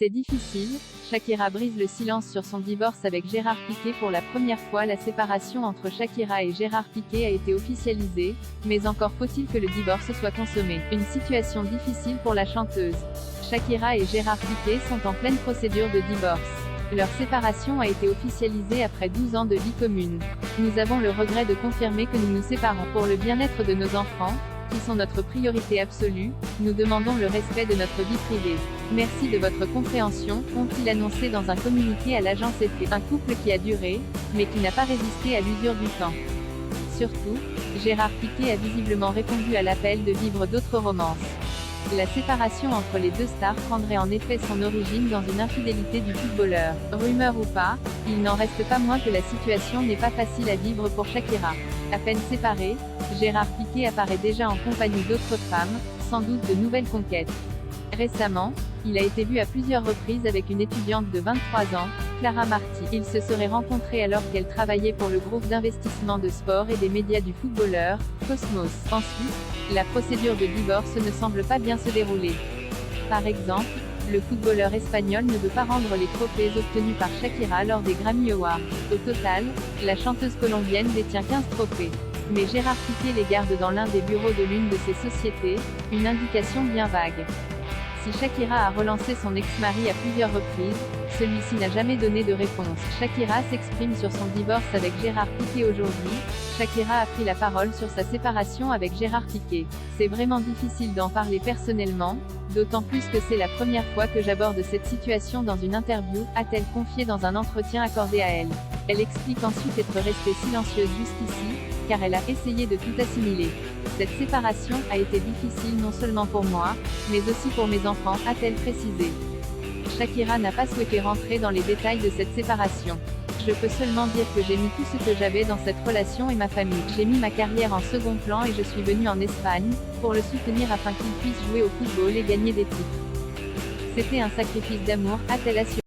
C'est difficile. Shakira brise le silence sur son divorce avec Gérard Piqué. Pour la première fois, la séparation entre Shakira et Gérard Piqué a été officialisée, mais encore faut-il que le divorce soit consommé. Une situation difficile pour la chanteuse. Shakira et Gérard Piqué sont en pleine procédure de divorce. Leur séparation a été officialisée après 12 ans de vie commune. Nous avons le regret de confirmer que nous nous séparons. Pour le bien-être de nos enfants, qui sont notre priorité absolue, nous demandons le respect de notre vie privée. Merci de votre compréhension, ont-ils annoncé dans un communiqué à l'agence EFE. Un couple qui a duré, mais qui n'a pas résisté à l'usure du temps. Surtout, Gérard Piqué a visiblement répondu à l'appel de vivre d'autres romances. La séparation entre les deux stars prendrait en effet son origine dans une infidélité du footballeur. Rumeur ou pas, il n'en reste pas moins que la situation n'est pas facile à vivre pour Shakira. À peine séparé, Gérard Piqué apparaît déjà en compagnie d'autres femmes, sans doute de nouvelles conquêtes. Récemment, il a été vu à plusieurs reprises avec une étudiante de 23 ans, Clara Marti. Ils se seraient rencontrés alors qu'elle travaillait pour le groupe d'investissement de sport et des médias du footballeur, Cosmos. Ensuite, la procédure de divorce ne semble pas bien se dérouler. Par exemple, le footballeur espagnol ne veut pas rendre les trophées obtenus par Shakira lors des Grammy Awards. Au total, la chanteuse colombienne détient 15 trophées. Mais Gérard Piqué les garde dans l'un des bureaux de l'une de ses sociétés, une indication bien vague. Si Shakira a relancé son ex-mari à plusieurs reprises, celui-ci n'a jamais donné de réponse. Shakira s'exprime sur son divorce avec Gérard Piqué aujourd'hui. Shakira a pris la parole sur sa séparation avec Gérard Piqué. C'est vraiment difficile d'en parler personnellement, d'autant plus que c'est la première fois que j'aborde cette situation dans une interview, a-t-elle confié dans un entretien accordé à Elle. Elle explique ensuite être restée silencieuse jusqu'ici, car elle a essayé de tout assimiler. Cette séparation a été difficile non seulement pour moi, mais aussi pour mes enfants, a-t-elle précisé. Shakira n'a pas souhaité rentrer dans les détails de cette séparation. Je peux seulement dire que j'ai mis tout ce que j'avais dans cette relation et ma famille. J'ai mis ma carrière en second plan et je suis venue en Espagne, pour le soutenir afin qu'il puisse jouer au football et gagner des titres. C'était un sacrifice d'amour, a-t-elle assuré.